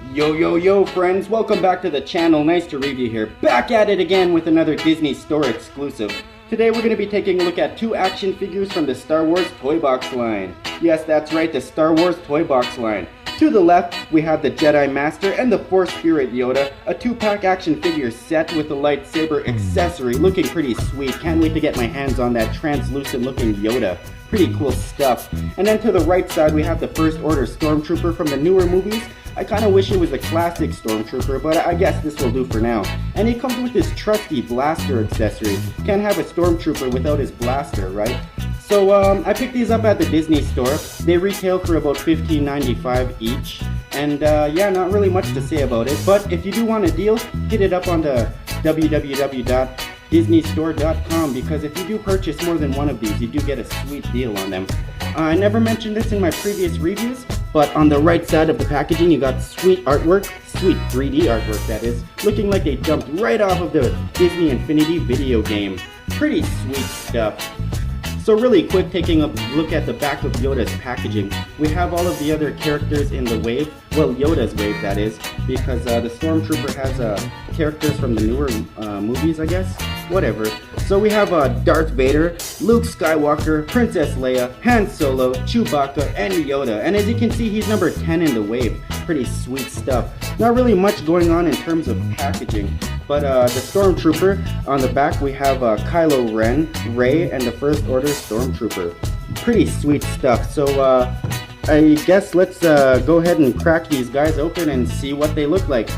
Yo friends, welcome back to the channel. Nicetoreevu here, back at it again with another Disney Store exclusive. Today we're going to be taking a look at two action figures from the Star Wars ToyBox line. Yes, that's right, the Star Wars ToyBox line. To the left, we have the Jedi Master and the Force Spirit Yoda, a two-pack action figure set with a lightsaber accessory, looking pretty sweet. Can't wait to get my hands on that translucent looking Yoda. Pretty cool stuff. And then to the right side, we have the First Order Stormtrooper from the newer movies. I kind of wish it was a classic Stormtrooper, but I guess this will do for now. And he comes with this trusty blaster accessory. Can't have a Stormtrooper without his blaster, right? So I picked these up at the Disney Store. They retail for about $15.95 each. And yeah, not really much to say about it. But if you do want a deal, hit it up on the www.disneystore.com, because if you do purchase more than one of these, you do get a sweet deal on them. I never mentioned this in my previous reviews, but on the right side of the packaging you got sweet artwork, sweet 3D artwork that is, looking like they jumped right off of the Disney Infinity video game. Pretty sweet stuff. So really quick, taking a look at the back of Yoda's packaging, we have all of the other characters in the wave, well, Yoda's wave that is, because the Stormtrooper has characters from the newer movies, I guess, whatever. So we have Darth Vader, Luke Skywalker, Princess Leia, Han Solo, Chewbacca, and Yoda. And as you can see, he's number 10 in the wave. Pretty sweet stuff. Not really much going on in terms of packaging. But the Stormtrooper, on the back we have Kylo Ren, Rey, and the First Order Stormtrooper. Pretty sweet stuff. So I guess let's go ahead and crack these guys open and see what they look like.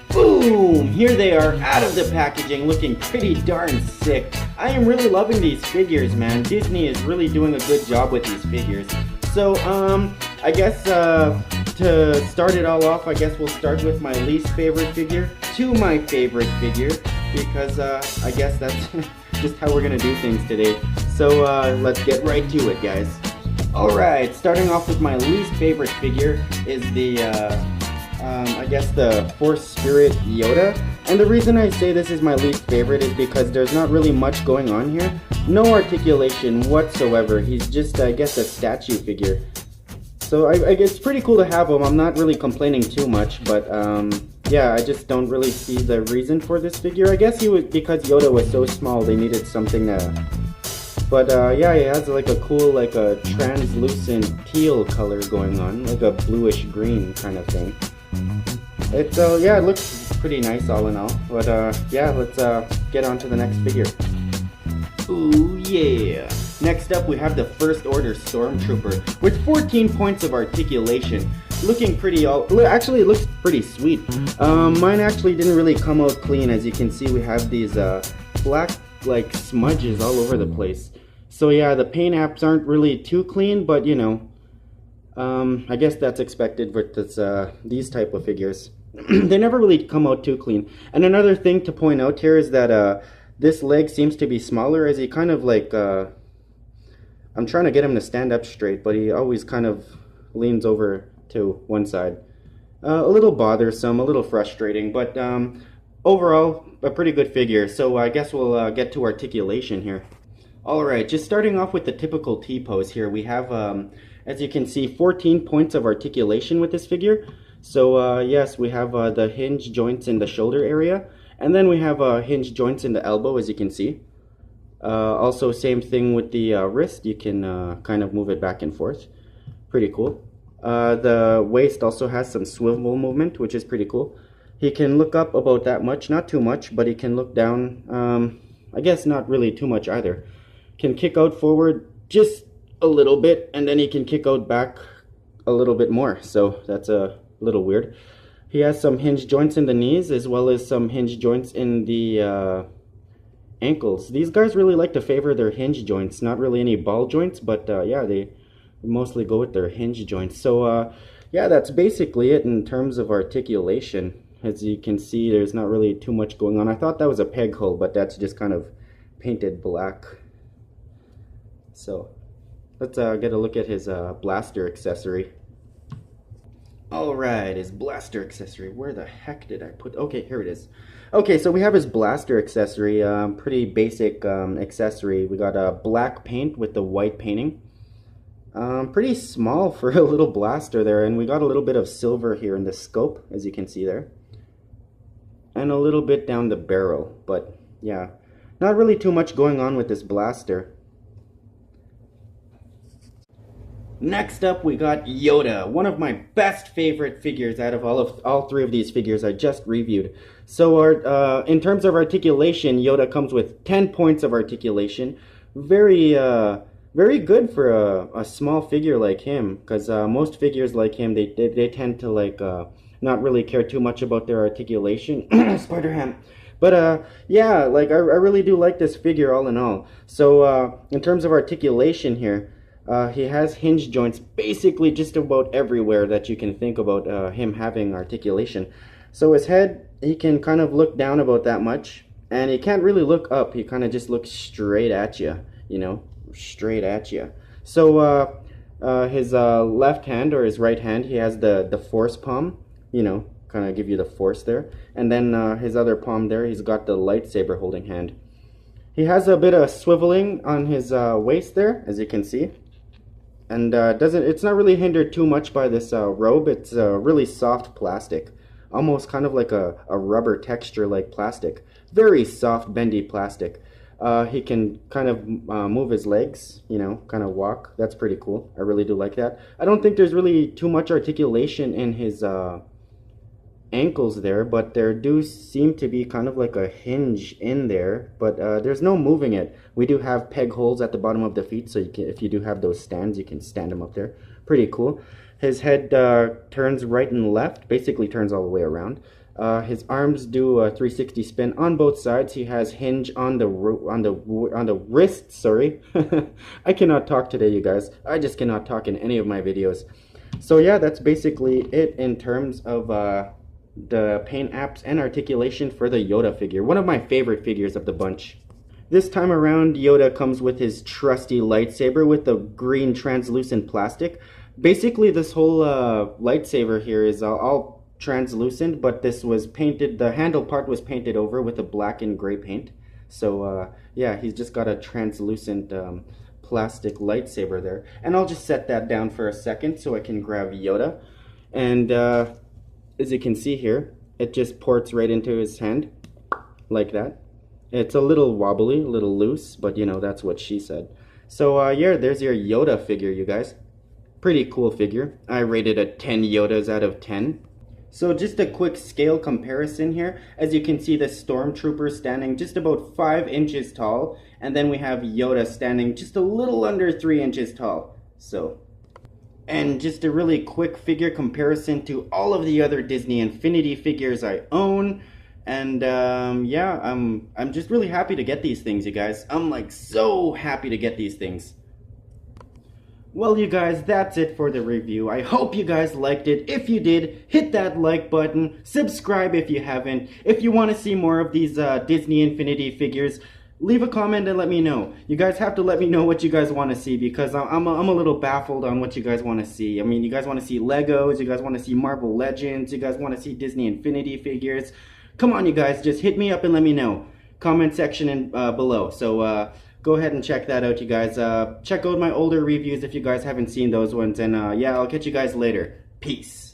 Boom! Here they are out of the packaging, looking pretty darn sick. I am really loving these figures, man. Disney is really doing a good job with these figures. So I guess to start it all off, I guess we'll start with my least favorite figure to my favorite figure, because I guess that's just how we're gonna do things today. So let's get right to it, guys. Alright, starting off with my least favorite figure is the I guess the Force Spirit Yoda. And the reason I say this is my least favorite is because there's not really much going on here. No articulation whatsoever. He's just, I guess, a statue figure. So I guess it's pretty cool to have him. I'm not really complaining too much, but yeah, I just don't really see the reason for this figure. I guess he was, because Yoda was so small, they needed something to... But yeah, he has like a cool, like a translucent teal color going on, like a bluish green kind of thing. It's yeah, it looks pretty nice all in all. But yeah, let's get on to the next figure. Ooh yeah! Next up we have the First Order Stormtrooper with 14 points of articulation. Looking pretty actually it looks pretty sweet. Mine actually didn't really come out clean. As you can see, we have these black like smudges all over the place. So yeah, the paint apps aren't really too clean, but you know, I guess that's expected with this, these type of figures. They never really come out too clean. And another thing to point out here is that this leg seems to be smaller, as he kind of like, I'm trying to get him to stand up straight, but he always kind of leans over to one side. A little bothersome, a little frustrating, but overall, a pretty good figure. So I guess we'll get to articulation here. Alright, just starting off with the typical T-pose here, we have, as you can see, 14 points of articulation with this figure. So yes, we have the hinge joints in the shoulder area, and then we have hinge joints in the elbow, as you can see. Also, same thing with the wrist. You can kind of move it back and forth. Pretty cool. The waist also has some swivel movement, which is pretty cool. He can look up about that much, not too much, but he can look down, I guess not really too much either. Can kick out forward just a little bit, and then he can kick out back a little bit more, so that's a little weird. He has some hinge joints in the knees, as well as some hinge joints in the ankles. These guys really like to favor their hinge joints, not really any ball joints, but yeah, they mostly go with their hinge joints. So yeah, that's basically it in terms of articulation. As you can see, there's not really too much going on. I thought that was a peg hull, but that's just kind of painted black. So let's get a look at his blaster accessory. Alright, his blaster accessory. Where the heck did I put... Okay, here it is. Okay, so we have his blaster accessory. Pretty basic accessory. We got a black paint with the white painting. Pretty small for a little blaster there, and we got a little bit of silver here in the scope, as you can see there. And a little bit down the barrel, but yeah, not really too much going on with this blaster. Next up, we got Yoda, one of my best favorite figures out of all three of these figures I just reviewed. So in terms of articulation, Yoda comes with 10 points of articulation. Very good for a small figure like him, because most figures like him, they tend to like not really care too much about their articulation. Spider-Ham. But yeah, like I really do like this figure all in all. So in terms of articulation here, he has hinge joints basically just about everywhere that you can think about him having articulation. So his head, he can kind of look down about that much, and he can't really look up. He kind of just looks straight at you, you know, straight at you. So his left hand or his right hand, he has the force palm, you know, kind of give you the force there. And then his other palm there, he's got the lightsaber holding hand. He has a bit of swiveling on his waist there, as you can see. And it's not really hindered too much by this robe. It's really soft plastic, almost kind of like a rubber texture like plastic. Very soft, bendy plastic. He can kind of move his legs, you know, kind of walk. That's pretty cool. I really do like that. I don't think there's really too much articulation in his ankles there, but there do seem to be kind of like a hinge in there, but there's no moving it. We do have peg holes at the bottom of the feet, so you can, if you do have those stands, you can stand them up there. Pretty cool. His head turns right and left, basically turns all the way around. His arms do a 360 spin on both sides. He has hinge on the wrist. Sorry, I cannot talk today, you guys. I just cannot talk in any of my videos. So yeah, that's basically it in terms of the paint apps and articulation for the Yoda figure. One of my favorite figures of the bunch. This time around, Yoda comes with his trusty lightsaber with the green translucent plastic. Basically, this whole lightsaber here is all translucent, but this was painted, the handle part was painted over with a black and gray paint. So yeah, he's just got a translucent plastic lightsaber there. And I'll just set that down for a second so I can grab Yoda. And as you can see here, it just ports right into his hand, like that. It's a little wobbly, a little loose, but you know, that's what she said. So yeah, there's your Yoda figure, you guys. Pretty cool figure. I rated it 10 Yodas out of 10. So just a quick scale comparison here. As you can see, the Stormtrooper standing just about 5 inches tall, and then we have Yoda standing just a little under 3 inches tall. So, and just a really quick figure comparison to all of the other Disney Infinity figures I own. And yeah, I'm just really happy to get these things, you guys. I'm like so happy to get these things. Well, you guys, that's it for the review. I hope you guys liked it. If you did, hit that like button. Subscribe if you haven't. If you want to see more of these Disney Infinity figures, leave a comment and let me know. You guys have to let me know what you guys want to see, because I'm a little baffled on what you guys want to see. I mean, you guys want to see Legos, you guys want to see Marvel Legends, you guys want to see Disney Infinity figures. Come on, you guys, just hit me up and let me know. Comment section in, below. So go ahead and check that out, you guys. Check out my older reviews if you guys haven't seen those ones. And yeah, I'll catch you guys later. Peace.